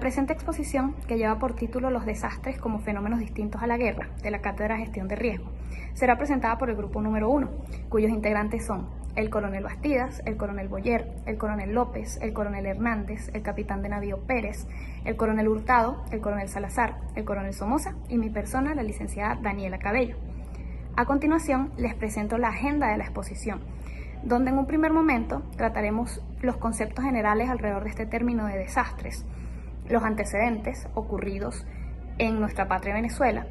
presente exposición, que lleva por título Los desastres como fenómenos distintos a la guerra, de la Cátedra de Gestión de Riesgo, será presentada por el grupo número 1, cuyos integrantes son el coronel Bastidas, el coronel Boyer, el coronel López, el coronel Hernández, el capitán de navío Pérez, el coronel Hurtado, el coronel Salazar, el coronel Somoza y mi persona, la licenciada Daniela Cabello. A continuación, les presento la agenda de la exposición, donde en un primer momento trataremos los conceptos generales alrededor de este término de desastres, los antecedentes ocurridos en nuestra patria Venezuela,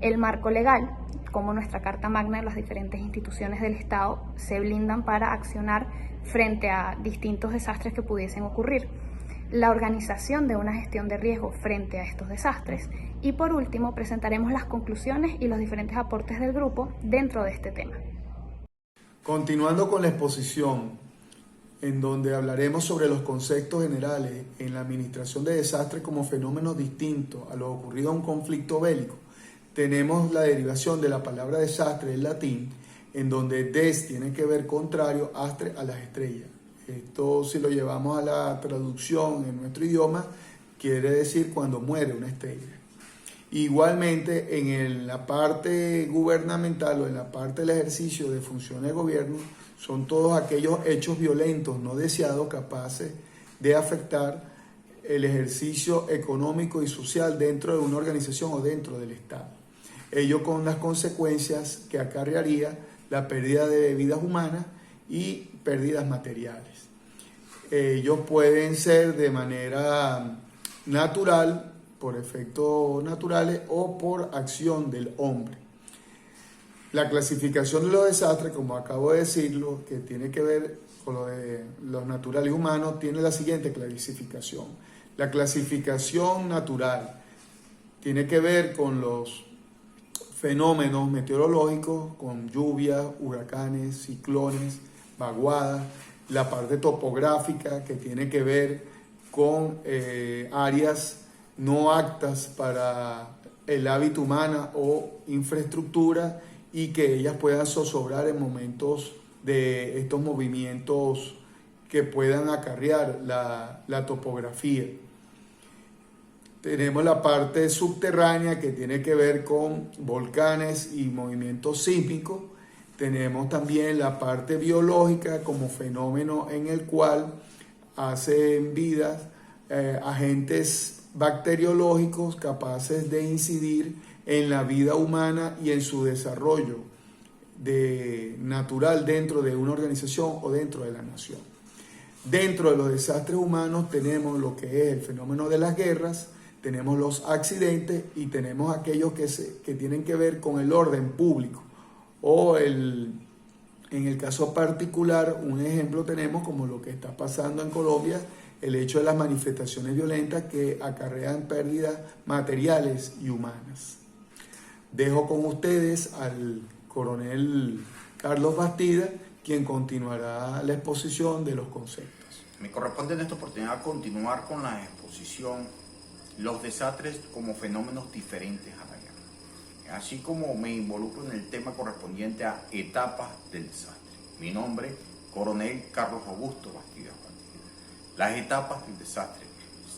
el marco legal, cómo nuestra Carta Magna y las diferentes instituciones del Estado se blindan para accionar frente a distintos desastres que pudiesen ocurrir, la organización de una gestión de riesgo frente a estos desastres y por último presentaremos las conclusiones y los diferentes aportes del grupo dentro de este tema. Continuando con la exposición, en donde hablaremos sobre los conceptos generales en la administración de desastres como fenómenos distintos a lo ocurrido en un conflicto bélico, tenemos la derivación de la palabra desastre en latín, en donde des tiene que ver contrario, astre a las estrellas. Esto, si lo llevamos a la traducción en nuestro idioma, quiere decir cuando muere una estrella. Igualmente, en la parte gubernamental o en la parte del ejercicio de funciones de gobierno, son todos aquellos hechos violentos no deseados capaces de afectar el ejercicio económico y social dentro de una organización o dentro del Estado. Ello con las consecuencias que acarrearía la pérdida de vidas humanas y pérdidas materiales. Ellos pueden ser de manera natural, por efectos naturales o por acción del hombre. La clasificación de los desastres, como acabo de decirlo, que tiene que ver con lo de los naturales humanos, tiene la siguiente clasificación. La clasificación natural tiene que ver con los fenómenos meteorológicos, con lluvias, huracanes, ciclones, vaguadas, la parte topográfica que tiene que ver con áreas no aptas para el hábito humano o infraestructura y que ellas puedan zozobrar en momentos de estos movimientos que puedan acarrear la topografía. Tenemos la parte subterránea que tiene que ver con volcanes y movimientos sísmicos. Tenemos también la parte biológica como fenómeno en el cual hacen vida agentes bacteriológicos capaces de incidir en la vida humana y en su desarrollo natural dentro de una organización o dentro de la nación. Dentro de los desastres humanos tenemos lo que es el fenómeno de las guerras, tenemos los accidentes y tenemos aquellos que tienen que ver con el orden público o en el caso particular, un ejemplo tenemos como lo que está pasando en Colombia, el hecho de las manifestaciones violentas que acarrean pérdidas materiales y humanas. Dejo con ustedes al coronel Carlos Bastidas, quien continuará la exposición de los conceptos. Me corresponde en esta oportunidad continuar con la exposición Los desastres como fenómenos diferentes a la guerra, así como me involucro en el tema correspondiente a etapas del desastre. Mi nombre, coronel Carlos Augusto Bastidas. Las etapas del desastre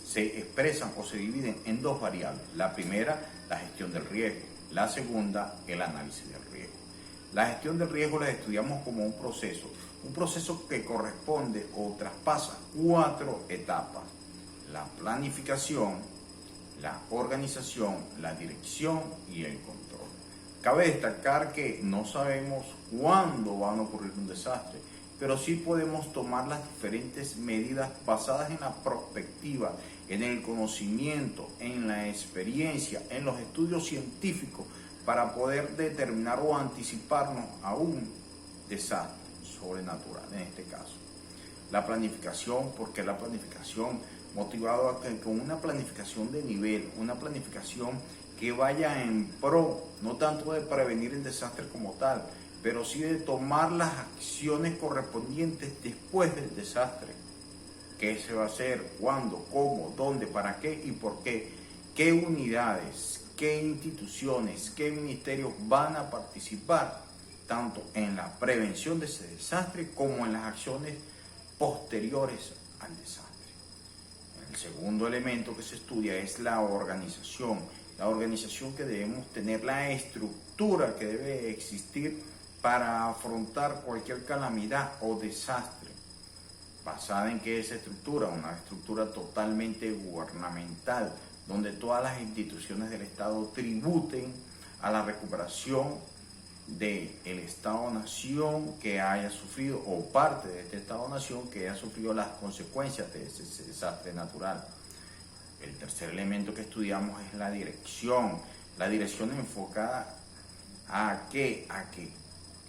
se expresan o se dividen en dos variables. La primera, la gestión del riesgo. La segunda, el análisis del riesgo. La gestión del riesgo la estudiamos como un proceso que corresponde o traspasa 4 etapas. La planificación, la organización, la dirección y el control. Cabe destacar que no sabemos cuándo va a ocurrir un desastre, pero sí podemos tomar las diferentes medidas basadas en la prospectiva, en el conocimiento, en la experiencia, en los estudios científicos, para poder determinar o anticiparnos a un desastre sobrenatural, en este caso. La planificación, porque la planificación motivada con una planificación de nivel, una planificación que vaya en pro, no tanto de prevenir el desastre como tal, pero sí de tomar las acciones correspondientes después del desastre. ¿Qué se va a hacer? ¿Cuándo? ¿Cómo? ¿Dónde? ¿Para qué? ¿Y por qué? ¿Qué unidades? ¿Qué instituciones? ¿Qué ministerios van a participar tanto en la prevención de ese desastre como en las acciones posteriores al desastre? En El segundo elemento que se estudia es la organización que debemos tener, la estructura que debe existir para afrontar cualquier calamidad o desastre. ¿Basada en qué es esa estructura? Una estructura totalmente gubernamental, donde todas las instituciones del Estado tributen a la recuperación del Estado-Nación que haya sufrido, o parte de este Estado-Nación que haya sufrido las consecuencias de ese desastre natural. El tercer elemento que estudiamos es la dirección enfocada a que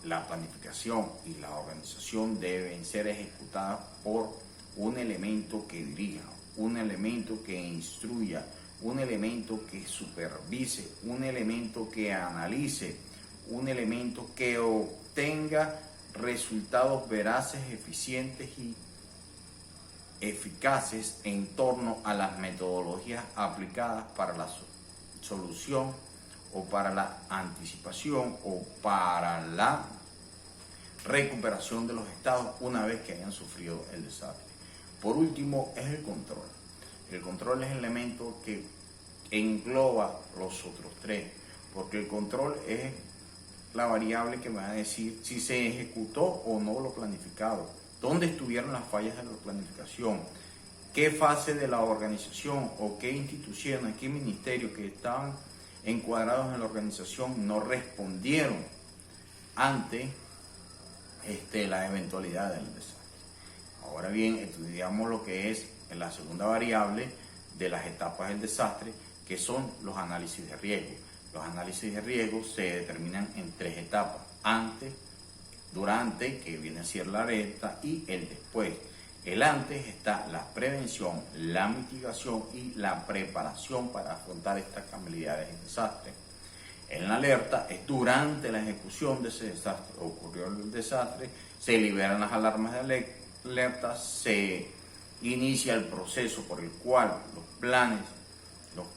la planificación y la organización deben ser ejecutadas por un elemento que dirija, un elemento que instruya, un elemento que supervise, un elemento que analice, un elemento que obtenga resultados veraces, eficientes y eficaces en torno a las metodologías aplicadas para la solución o para la anticipación o para la recuperación de los estados una vez que hayan sufrido el desastre. Por último es el control. El control es el elemento que engloba los otros tres, porque el control es la variable que me va a decir si se ejecutó o no lo planificado, dónde estuvieron las fallas de la planificación, qué fase de la organización o qué instituciones, qué ministerios que estaban encuadrados en la organización no respondieron ante la eventualidad del desastre. Ahora bien, estudiamos lo que es la segunda variable de las etapas del desastre, que son los análisis de riesgo. Los análisis de riesgo se determinan en tres etapas: antes, durante, que viene a ser la alerta, y el después. El antes está la prevención, la mitigación y la preparación para afrontar estas calamidades y desastres. En la alerta es durante la ejecución de ese desastre. Ocurrió el desastre, se liberan las alarmas de alerta, se inicia el proceso por el cual los planes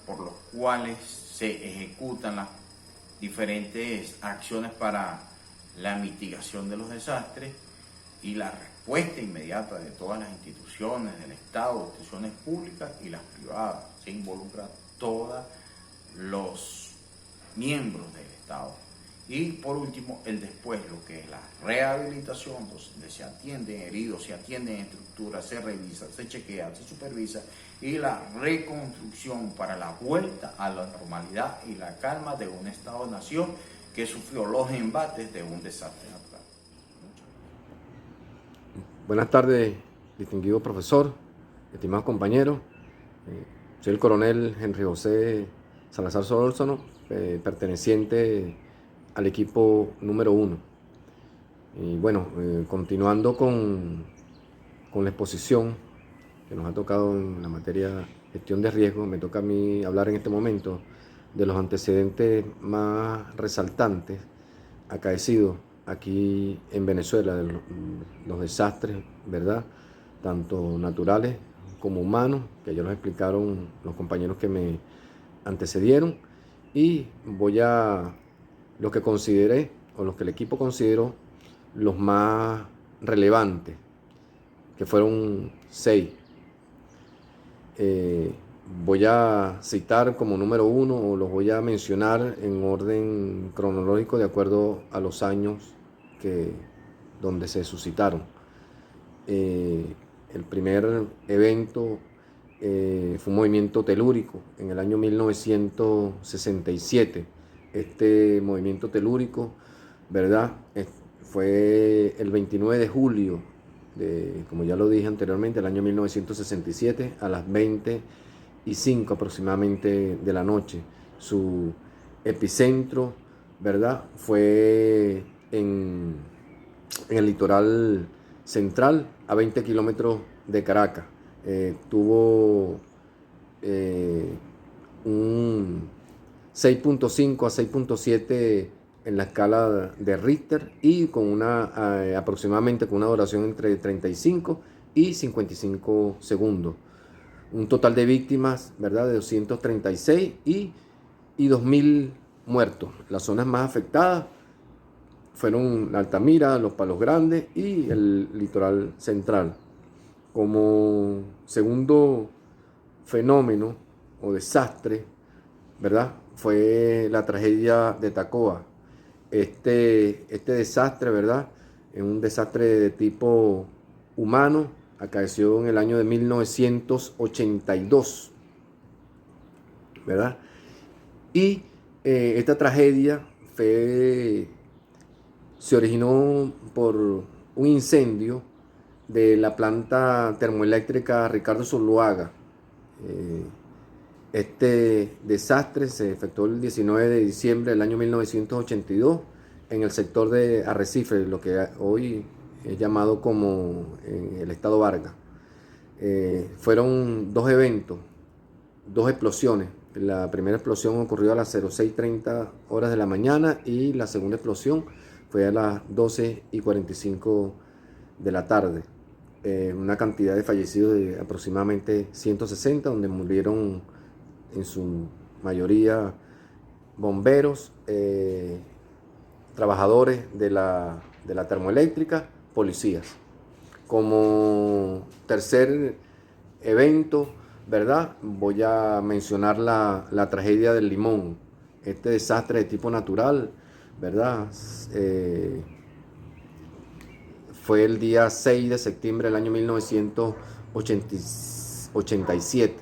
por los cuales se ejecutan las diferentes acciones para la mitigación de los desastres, y la respuesta inmediata de todas las instituciones del Estado, instituciones públicas y las privadas. Se involucra todos los miembros del Estado. Y por último, el después, lo que es la rehabilitación, donde se atienden heridos, se atienden estructuras, se revisa, se chequea, se supervisa, y la reconstrucción para la vuelta a la normalidad y la calma de un Estado-nación que sufrió los embates de un desastre natural. Buenas tardes, distinguido profesor, estimados compañeros. Soy el coronel Henry José Salazar Solórzano, perteneciente al equipo número 1. Y bueno, continuando con la exposición que nos ha tocado en la materia gestión de riesgo, me toca a mí hablar en este momento de los antecedentes más resaltantes acaecidos aquí en Venezuela, de los desastres, ¿verdad? Tanto naturales como humanos, que ya los explicaron los compañeros que me antecedieron, y voy a los que consideré, o los que el equipo consideró, los más relevantes, que fueron 6. Voy a citar como número 1, o los voy a mencionar en orden cronológico de acuerdo a los años donde se suscitaron. El primer evento fue un movimiento telúrico en el año 1967. Este movimiento telúrico, ¿verdad?, fue el 29 de julio, como ya lo dije anteriormente, el año 1967, a las 20:05 aproximadamente de la noche. Su epicentro, ¿verdad?, fue en el litoral central, a 20 kilómetros de Caracas. Tuvo un 6.5 a 6.7 en la escala de Richter, y con aproximadamente con una duración entre 35 y 55 segundos. Un total de víctimas, ¿verdad?, de 236 y 2.000 muertos. Las zonas más afectadas fueron la Altamira, los Palos Grandes y el litoral central. Como segundo fenómeno o desastre, ¿verdad?, fue la tragedia de Tacova. Este desastre, ¿verdad?, es un desastre de tipo humano, acaeció en el año de 1982, ¿verdad? Y esta tragedia se originó por un incendio de la planta termoeléctrica Ricardo Zuluaga. Este desastre se efectuó el 19 de diciembre del año 1982 en el sector de Arrecife, lo que hoy es llamado como el estado Vargas. Fueron dos eventos, dos explosiones. La primera explosión ocurrió a las 06:30 horas de la mañana y la segunda explosión fue a las 12:45 de la tarde. Una cantidad de fallecidos de aproximadamente 160, donde murieron en su mayoría bomberos, trabajadores de la termoeléctrica, policías. Como tercer evento, ¿verdad?, voy a mencionar la tragedia del Limón. Este desastre de tipo natural, ¿verdad?, fue el día 6 de septiembre del año 1987.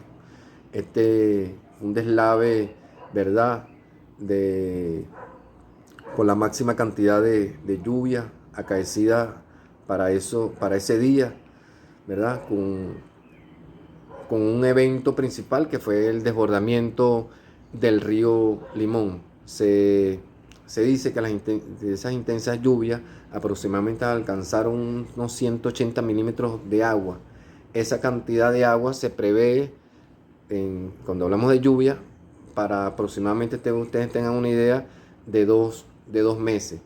Un deslave, ¿verdad?, con la máxima cantidad de lluvia acaecida para ese día, ¿verdad?, con un evento principal que fue el desbordamiento del río Limón. Se dice que de esas intensas lluvias aproximadamente alcanzaron unos 180 milímetros de agua. Esa cantidad de agua se prevé, cuando hablamos de lluvia, para aproximadamente, ustedes tengan una idea, de dos meses.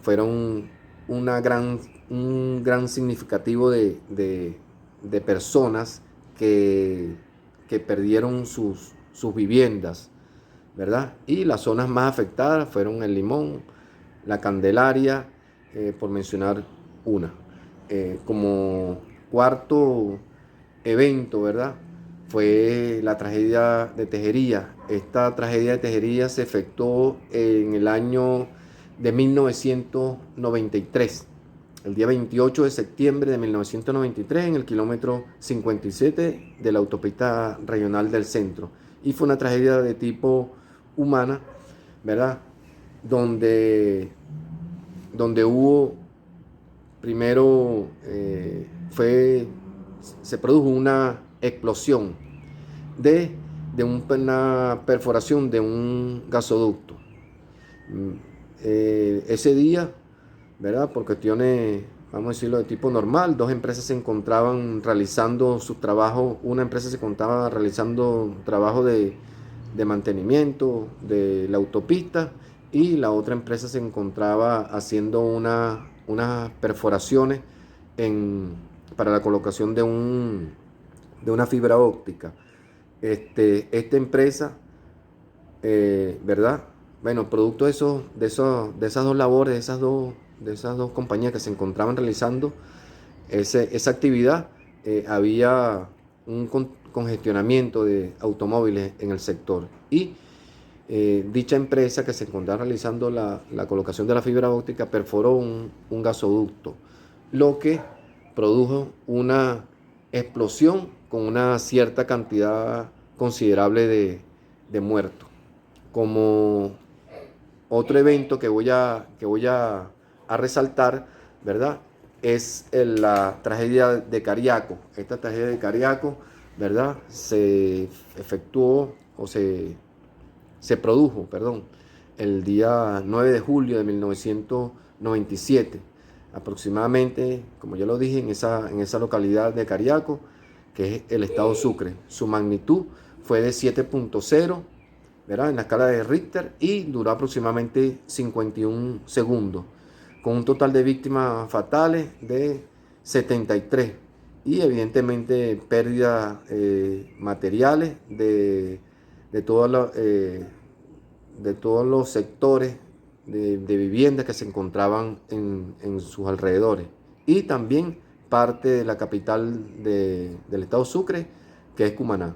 Fueron un gran significativo de personas que perdieron sus viviendas, ¿verdad? Y las zonas más afectadas fueron el Limón, la Candelaria, por mencionar una. Como cuarto evento, ¿verdad?, fue la tragedia de Tejería. Esta tragedia de Tejería se efectuó en el año de 1993. El día 28 de septiembre de 1993, en el kilómetro 57 de la autopista regional del centro. Y fue una tragedia de tipo humana, ¿verdad?, donde hubo, primero, se produjo una explosión de una perforación de un gasoducto. Ese día, ¿verdad?, por cuestiones, vamos a decirlo, de tipo normal, dos empresas se encontraban realizando su trabajo. Una empresa se encontraba realizando trabajo de mantenimiento de la autopista y la otra empresa se encontraba haciendo unas perforaciones para la colocación de una fibra óptica. Esta empresa, ¿verdad?, bueno, producto de esas dos labores, de esas dos compañías que se encontraban realizando esa actividad, había un congestionamiento de automóviles en el sector, y dicha empresa que se encontraba realizando la colocación de la fibra óptica perforó un gasoducto, lo que produjo una explosión con una cierta cantidad considerable de muertos. Como otro evento que voy a resaltar, ¿verdad?, es la tragedia de Cariaco. Esta tragedia de Cariaco, ¿verdad?, se produjo, el día 9 de julio de 1997. Aproximadamente, como ya lo dije, en esa localidad de Cariaco, que es el estado Sucre. Su magnitud fue de 7.0, ¿verdad?, en la escala de Richter, y duró aproximadamente 51 segundos, con un total de víctimas fatales de 73, y evidentemente pérdidas materiales de todos los sectores de viviendas que se encontraban en sus alrededores, y también parte de la capital del estado Sucre que es Cumaná.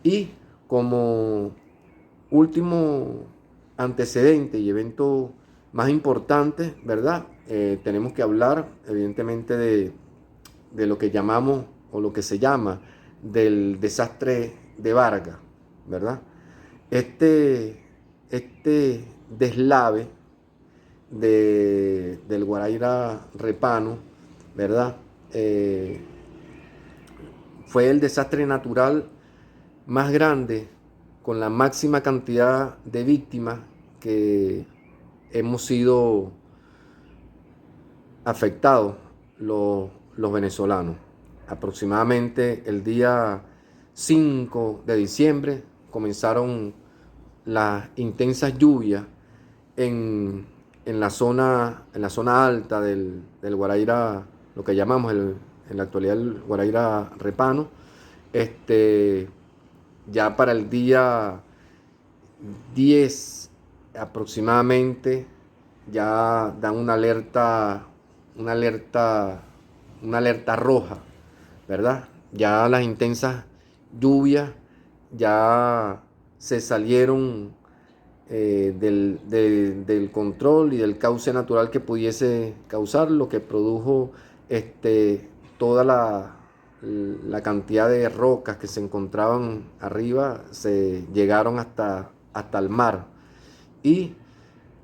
Y como último antecedente y evento más importante, ¿verdad? Tenemos que hablar evidentemente de lo que llamamos o lo que se llama del desastre de Vargas, ¿verdad? Este deslave del Guaraíra Repano, ¿verdad? Fue el desastre natural más grande con la máxima cantidad de víctimas que hemos sido afectados los venezolanos. Aproximadamente el día 5 de diciembre comenzaron las intensas lluvias en la zona alta del Guaraíra, lo que llamamos en la actualidad el Guaraíra Repano. Ya para el día 10 aproximadamente ya dan una alerta roja, ¿verdad? Ya las intensas lluvias ya se salieron del control y del cauce natural que pudiese causar, lo que produjo toda la cantidad de rocas que se encontraban arriba, se llegaron hasta el mar, y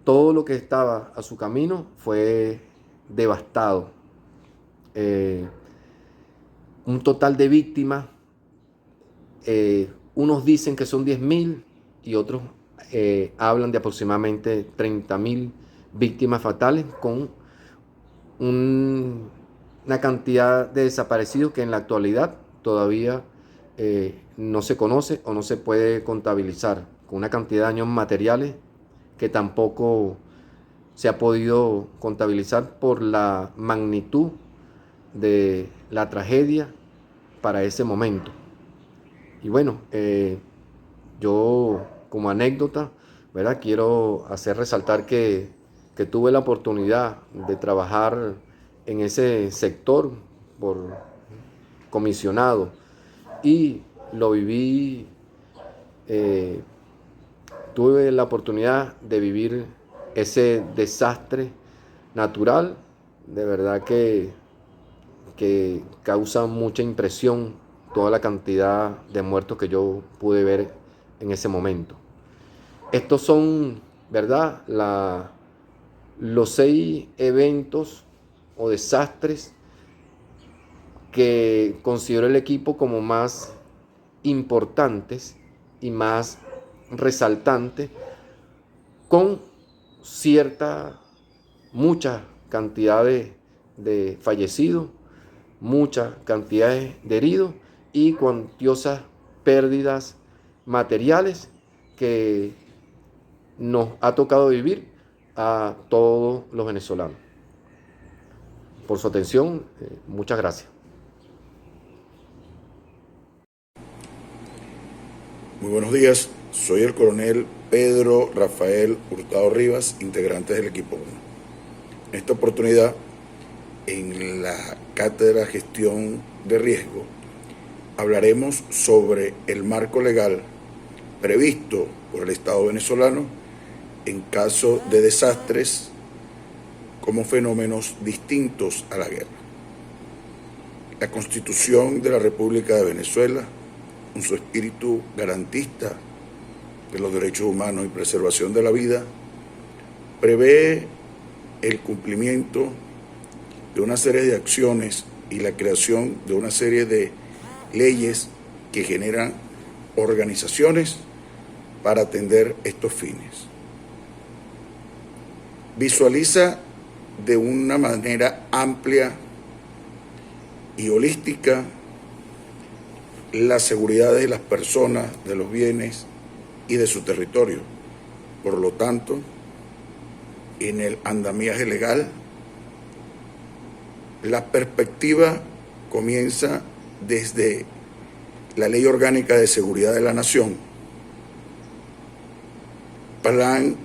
todo lo que estaba a su camino fue devastado. Un total de víctimas, unos dicen que son 10.000 y otros hablan de aproximadamente 30.000 víctimas fatales, con una cantidad de desaparecidos que en la actualidad todavía no se conoce o no se puede contabilizar, con una cantidad de daños materiales que tampoco se ha podido contabilizar por la magnitud de la tragedia para ese momento. Y bueno, yo como anécdota, ¿verdad?, quiero hacer resaltar que tuve la oportunidad de trabajar en ese sector por comisionado y lo viví, tuve la oportunidad de vivir ese desastre natural, de verdad que causa mucha impresión toda la cantidad de muertos que yo pude ver en ese momento. Estos son, ¿verdad?, los 6 eventos o desastres que considero el equipo como más importantes y más resaltantes, con mucha cantidad de fallecidos, mucha cantidad de heridos y cuantiosas pérdidas materiales que nos ha tocado vivir a todos los venezolanos. Por su atención, muchas gracias. Muy buenos días, soy el coronel Pedro Rafael Hurtado Rivas, integrante del equipo 1. En esta oportunidad, en la Cátedra Gestión de Riesgo, hablaremos sobre el marco legal previsto por el Estado venezolano en caso de desastres como fenómenos distintos a la guerra. La Constitución de la República de Venezuela, con su espíritu garantista de los derechos humanos y preservación de la vida, prevé el cumplimiento de una serie de acciones y la creación de una serie de leyes que generan organizaciones para atender estos fines. Visualiza de una manera amplia y holística la seguridad de las personas, de los bienes y de su territorio. Por lo tanto, en el andamiaje legal, la perspectiva comienza desde la Ley Orgánica de Seguridad de la Nación, Plan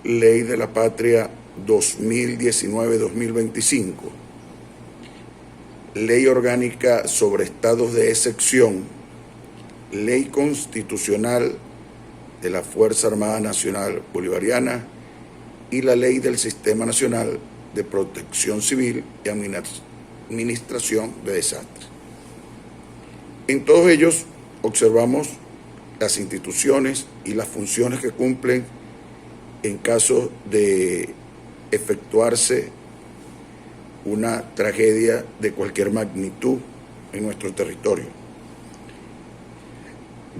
Ley de la Patria 2019-2025, Ley Orgánica sobre Estados de Excepción Ley Constitucional de la Fuerza Armada Nacional Bolivariana y la Ley del Sistema Nacional de Protección Civil y Administración de Desastres. En todos ellos observamos las instituciones y las funciones que cumplen en caso de efectuarse una tragedia de cualquier magnitud en nuestro territorio.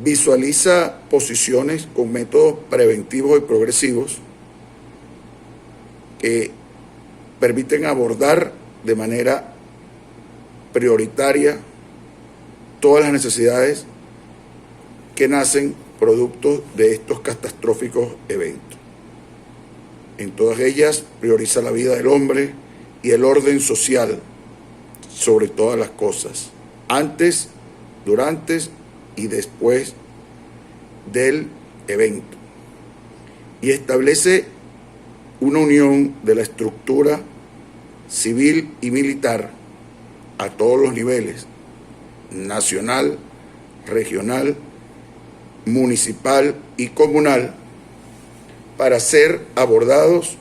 Visualiza posiciones con métodos preventivos y progresivos que permiten abordar de manera prioritaria todas las necesidades que nacen producto de estos catastróficos eventos. En todas ellas prioriza la vida del hombre y el orden social sobre todas las cosas, antes, durante y después del evento, y establece una unión de la estructura civil y militar a todos los niveles, nacional, regional, municipal y comunal, para ser abordados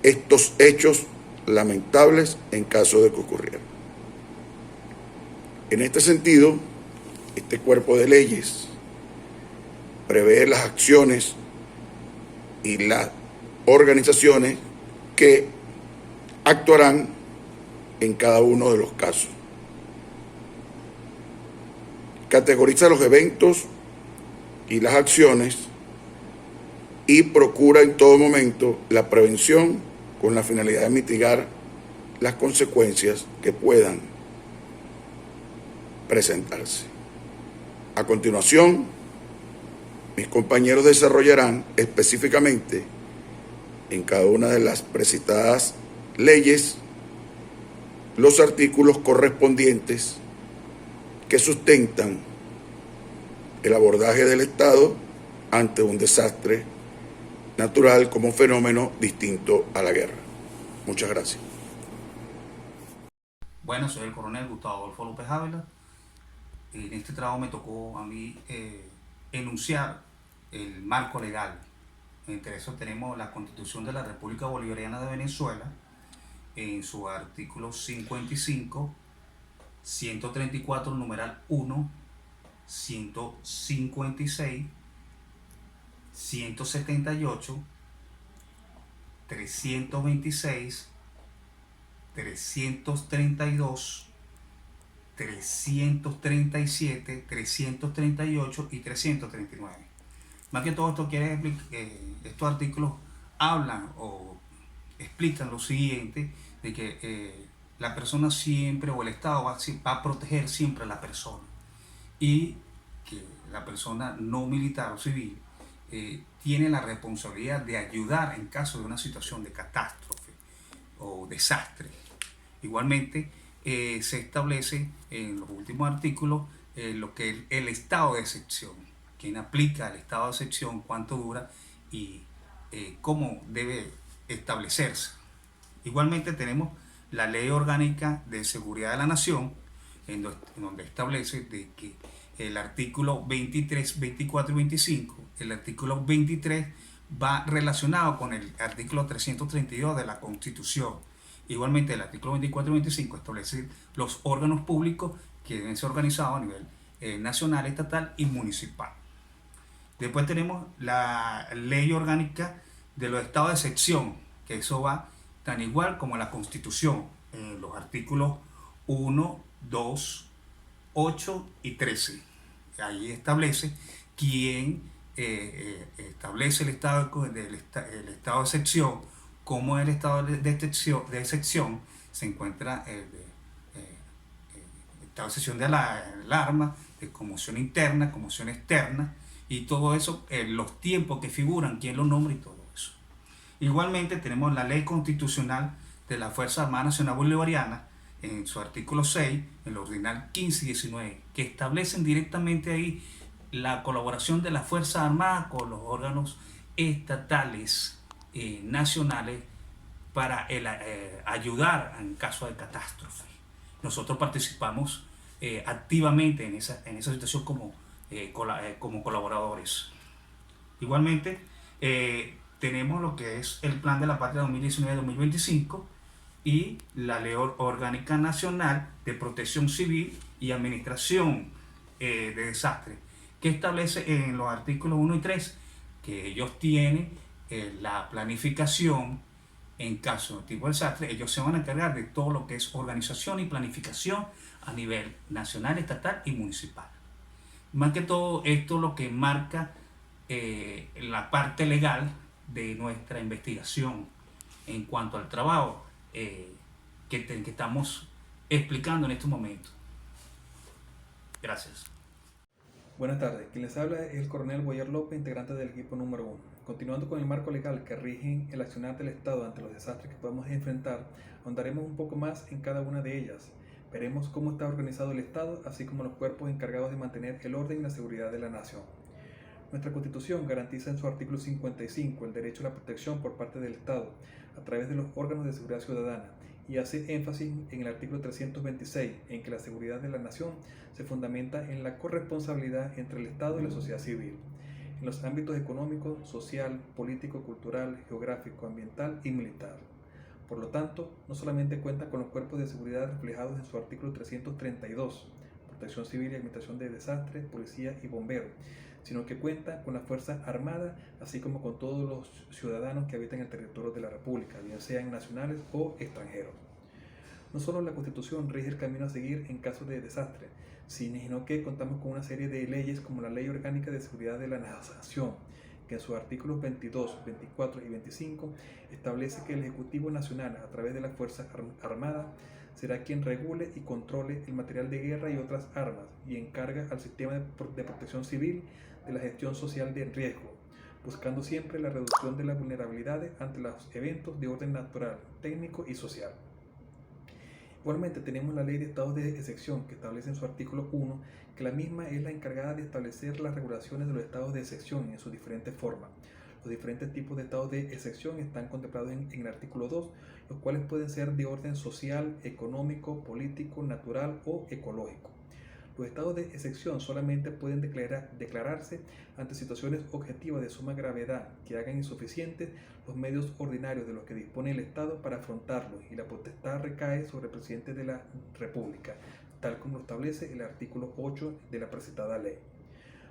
estos hechos lamentables en caso de que ocurrieran. En este sentido, este cuerpo de leyes prevé las acciones y las organizaciones que actuarán en cada uno de los casos. Categoriza los eventos y las acciones y procura en todo momento la prevención con la finalidad de mitigar las consecuencias que puedan presentarse. A continuación, mis compañeros desarrollarán específicamente en cada una de las precitadas leyes los artículos correspondientes que sustentan el abordaje del Estado ante un desastre natural como fenómeno distinto a la guerra. Muchas gracias. Bueno, soy el coronel Gustavo Adolfo López Ávila. En este trabajo me tocó a mí enunciar el marco legal. Entre eso tenemos la Constitución de la República Bolivariana de Venezuela, en su artículo 55, 134, numeral 1, 156, 178, 326, 332, 337, 338 y 339. Más que todo esto estos artículos hablan o explican lo siguiente, de que la persona siempre, o el Estado va a proteger siempre a la persona, y que la persona no militar o civil tiene la responsabilidad de ayudar en caso de una situación de catástrofe o desastre. Igualmente, se establece en los últimos artículos lo que es el estado de excepción, quién aplica el estado de excepción, cuánto dura y cómo debe establecerse. Igualmente tenemos la Ley Orgánica de Seguridad de la Nación, en donde establece de que el artículo 23, 24 y 25, el artículo 23 va relacionado con el artículo 332 de la Constitución. Igualmente el artículo 24 y 25 establece los órganos públicos que deben ser organizados a nivel nacional, estatal y municipal. Después tenemos la Ley Orgánica de los estados de excepción, que eso va tan igual como la Constitución, en los artículos 1, 2, 8 y 13. Ahí establece quién establece el estado de excepción, cómo el estado de excepción se encuentra el estado de excepción de alarma, de conmoción interna, conmoción externa, y todo eso, los tiempos que figuran, quién los nombra y todo eso. Igualmente tenemos la Ley Constitucional de la Fuerza Armada Nacional Bolivariana, en su artículo 6, en el ordinal 15 y 19, que establecen directamente ahí la colaboración de las Fuerzas Armadas con los órganos estatales, nacionales, para ayudar en caso de catástrofe. Nosotros participamos activamente en esa situación como colaboradores. Igualmente, tenemos lo que es el Plan de la Patria 2019-2025 y la Ley Orgánica Nacional de Protección Civil y Administración de Desastres, que establece en los artículos 1 y 3 que ellos tienen la planificación en caso de tipo de desastre. Ellos se van a encargar de todo lo que es organización y planificación a nivel nacional, estatal y municipal. Más que todo esto lo que marca la parte legal de nuestra investigación en cuanto al trabajo que estamos explicando en estos momentos. Gracias. Buenas tardes, quien les habla es el coronel Boyer López, integrante del equipo número 1. Continuando con el marco legal que rige el accionar del Estado ante los desastres que podemos enfrentar, ahondaremos un poco más en cada una de ellas. Veremos cómo está organizado el Estado, así como los cuerpos encargados de mantener el orden y la seguridad de la nación. Nuestra Constitución garantiza en su artículo 55 el derecho a la protección por parte del Estado a través de los órganos de seguridad ciudadana y hace énfasis en el artículo 326 en que la seguridad de la nación se fundamenta en la corresponsabilidad entre el Estado y la sociedad civil, en los ámbitos económico, social, político, cultural, geográfico, ambiental y militar. Por lo tanto, no solamente cuenta con los cuerpos de seguridad reflejados en su artículo 332, Protección Civil y Administración de Desastres, Policía y Bomberos, sino que cuenta con la Fuerza Armada, así como con todos los ciudadanos que habitan el territorio de la República, bien sean nacionales o extranjeros. No solo la Constitución rige el camino a seguir en caso de desastre, sino que contamos con una serie de leyes como la Ley Orgánica de Seguridad de la Nación, que en sus artículos 22, 24 y 25 establece que el Ejecutivo Nacional, a través de la Fuerza Armada, será quien regule y controle el material de guerra y otras armas y encarga al sistema de protección civil de la gestión social de riesgo, buscando siempre la reducción de las vulnerabilidades ante los eventos de orden natural, técnico y social. Igualmente tenemos la Ley de Estados de Excepción, que establece en su artículo 1 que la misma es la encargada de establecer las regulaciones de los estados de excepción en sus diferentes formas. Los diferentes tipos de estados de excepción están contemplados en el artículo 2, los cuales pueden ser de orden social, económico, político, natural o ecológico. Los estados de excepción solamente pueden declararse ante situaciones objetivas de suma gravedad que hagan insuficientes los medios ordinarios de los que dispone el Estado para afrontarlos, y la potestad recae sobre el presidente de la República, tal como lo establece el artículo 8 de la presentada ley.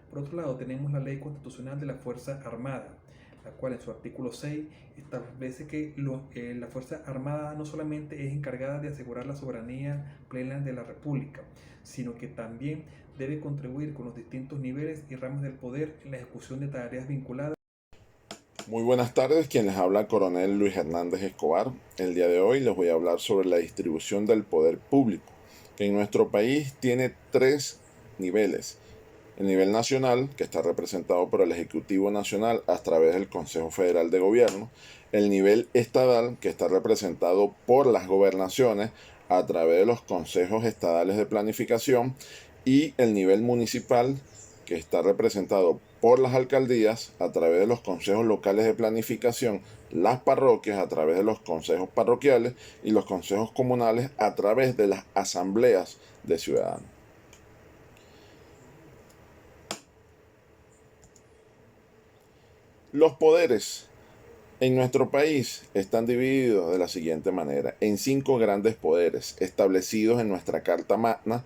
Por otro lado, tenemos la Ley Constitucional de la Fuerza Armada, la cual en su artículo 6 establece que la Fuerza Armada no solamente es encargada de asegurar la soberanía plena de la República, sino que también debe contribuir con los distintos niveles y ramas del poder en la ejecución de tareas vinculadas. Muy buenas tardes, quien les habla coronel Luis Hernández Escobar. El día de hoy les voy a hablar sobre la distribución del poder público, que en nuestro país tiene 3 niveles. El nivel nacional, que está representado por el Ejecutivo Nacional a través del Consejo Federal de Gobierno. El nivel estatal, que está representado por las gobernaciones a través de los consejos estadales de planificación. Y el nivel municipal, que está representado por las alcaldías a través de los consejos locales de planificación, las parroquias a través de los consejos parroquiales y los consejos comunales a través de las asambleas de ciudadanos. Los poderes en nuestro país están divididos de la siguiente manera, en 5 grandes poderes establecidos en nuestra Carta Magna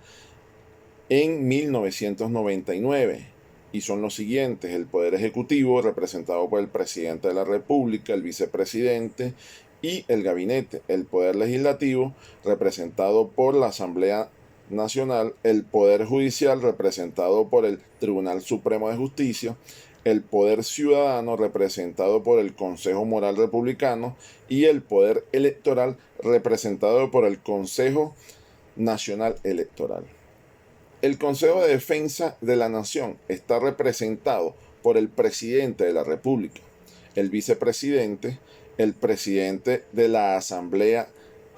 en 1999, y son los siguientes: el Poder Ejecutivo, representado por el Presidente de la República, el Vicepresidente y el Gabinete; el Poder Legislativo, representado por la Asamblea Nacional; el Poder Judicial, representado por el Tribunal Supremo de Justicia; el Poder Ciudadano, representado por el Consejo Moral Republicano; y el Poder Electoral, representado por el Consejo Nacional Electoral. El Consejo de Defensa de la Nación está representado por el Presidente de la República, el Vicepresidente, el Presidente de la Asamblea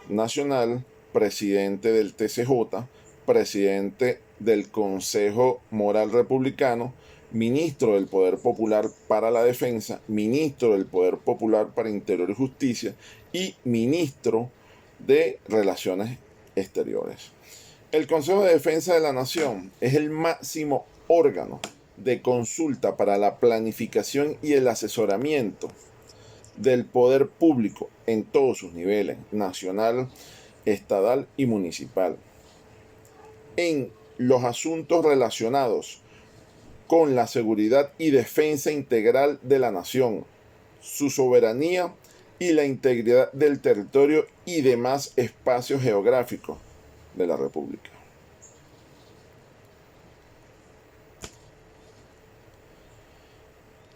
Nacional, Presidente del TCJ, Presidente del Consejo Moral Republicano, Ministro del Poder Popular para la Defensa, Ministro del Poder Popular para Interior y Justicia y Ministro de Relaciones Exteriores. El Consejo de Defensa de la Nación es el máximo órgano de consulta para la planificación y el asesoramiento del poder público en todos sus niveles, nacional, estatal y municipal, en los asuntos relacionados con la seguridad y defensa integral de la nación, su soberanía y la integridad del territorio y demás espacios geográficos de la República.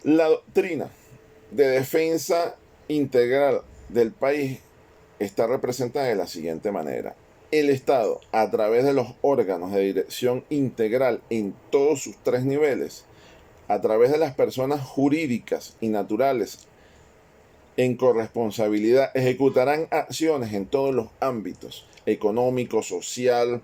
La doctrina de defensa integral del país está representada de la siguiente manera. El Estado, a través de los órganos de dirección integral en todos sus 3 niveles, a través de las personas jurídicas y naturales en corresponsabilidad, ejecutarán acciones en todos los ámbitos: económico, social,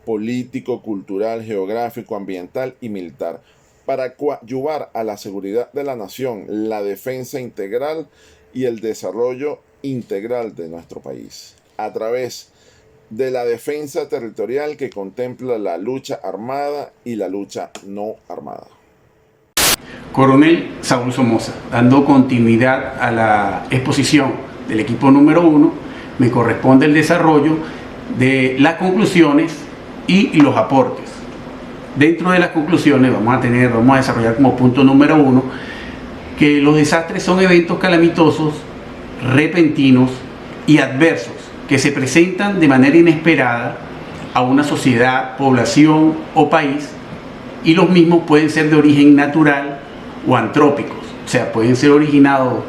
político, cultural, geográfico, ambiental y militar, para coadyuvar a la seguridad de la nación, la defensa integral y el desarrollo integral de nuestro país, a través de la defensa territorial que contempla la lucha armada y la lucha no armada. Coronel Saúl Somoza, dando continuidad a la exposición del equipo número 1, me corresponde el desarrollo de las conclusiones y los aportes. Dentro de las conclusiones vamos a desarrollar como punto número 1 que los desastres son eventos calamitosos, repentinos y adversos que se presentan de manera inesperada a una sociedad, población o país, y los mismos pueden ser de origen natural o antrópicos, o sea, pueden ser originados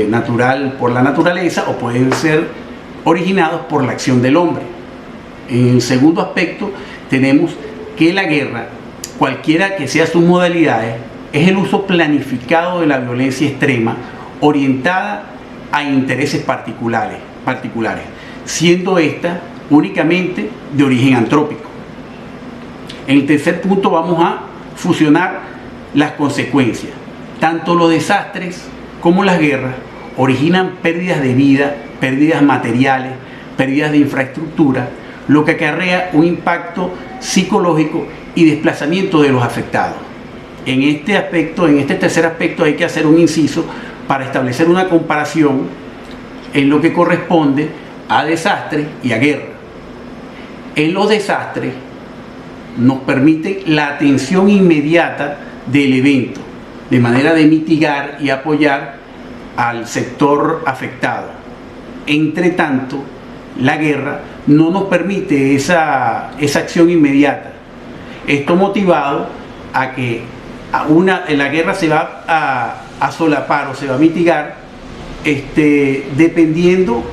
natural por la naturaleza o pueden ser originados por la acción del hombre. En el segundo aspecto tenemos que la guerra, cualquiera que sea sus modalidades, es el uso planificado de la violencia extrema orientada a intereses particulares, siendo esta únicamente de origen antrópico. En el tercer punto vamos a fusionar las consecuencias. Tanto los desastres como las guerras originan pérdidas de vida, pérdidas materiales, pérdidas de infraestructura, lo que acarrea un impacto psicológico y desplazamiento de los afectados. En este tercer aspecto hay que hacer un inciso para establecer una comparación en lo que corresponde a desastres y a guerra. En los desastres nos permite la atención inmediata del evento, de manera de mitigar y apoyar al sector afectado. Entre tanto, la guerra no nos permite esa acción inmediata. Esto motivado a que la guerra se va a solapar o se va a mitigar dependiendo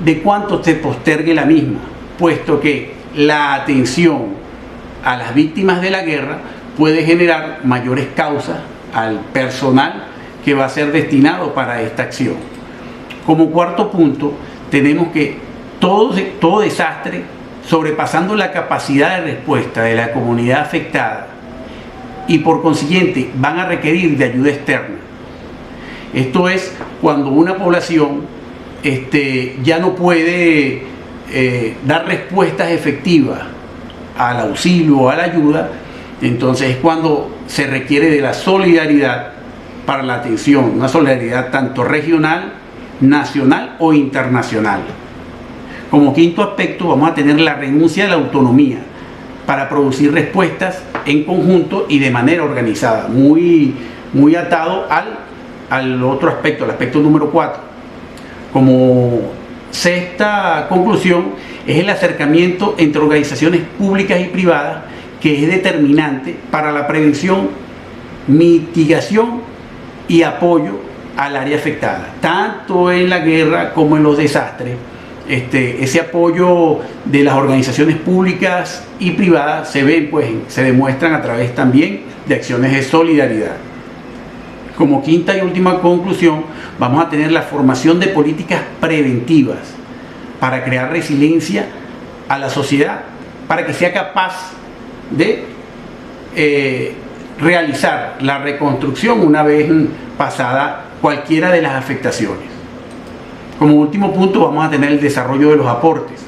de cuánto se postergue la misma, puesto que la atención a las víctimas de la guerra puede generar mayores causas al personal que va a ser destinado para esta acción. Como cuarto punto, tenemos que todo desastre, sobrepasando la capacidad de respuesta de la comunidad afectada y por consiguiente van a requerir de ayuda externa. Esto es cuando una población ya no puede dar respuestas efectivas al auxilio o a la ayuda, entonces es cuando se requiere de la solidaridad para la atención, una solidaridad tanto regional, nacional o internacional. Como quinto aspecto vamos a tener la renuncia a la autonomía para producir respuestas en conjunto y de manera organizada, muy atado al otro aspecto, al aspecto número 4. Como sexta conclusión es el acercamiento entre organizaciones públicas y privadas, que es determinante para la prevención, mitigación y apoyo al área afectada, tanto en la guerra como en los desastres. Ese apoyo de las organizaciones públicas y privadas se demuestran a través también de acciones de solidaridad. Como quinta y última conclusión, vamos a tener la formación de políticas preventivas para crear resiliencia a la sociedad, para que sea capaz de realizar la reconstrucción una vez pasada cualquiera de las afectaciones. Como último punto vamos a tener el desarrollo de los aportes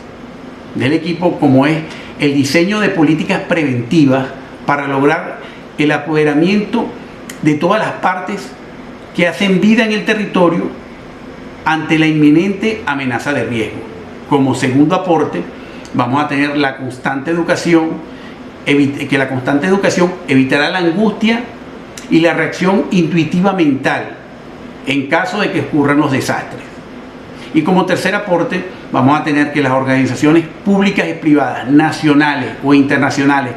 del equipo, como es el diseño de políticas preventivas para lograr el apoderamiento de todas las partes que hacen vida en el territorio ante la inminente amenaza de riesgo. Como segundo aporte, vamos a tener la constante educación, que la constante educación evitará la angustia y la reacción intuitiva mental en caso de que ocurran los desastres. Y como tercer aporte, vamos a tener que las organizaciones públicas y privadas, nacionales o internacionales,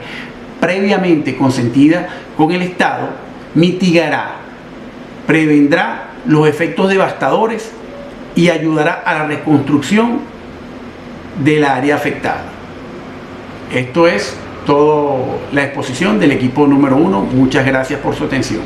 previamente consentidas con el Estado, mitigará, prevendrá los efectos devastadores y ayudará a la reconstrucción del área afectada. Esto es toda la exposición del equipo número 1. Muchas gracias por su atención.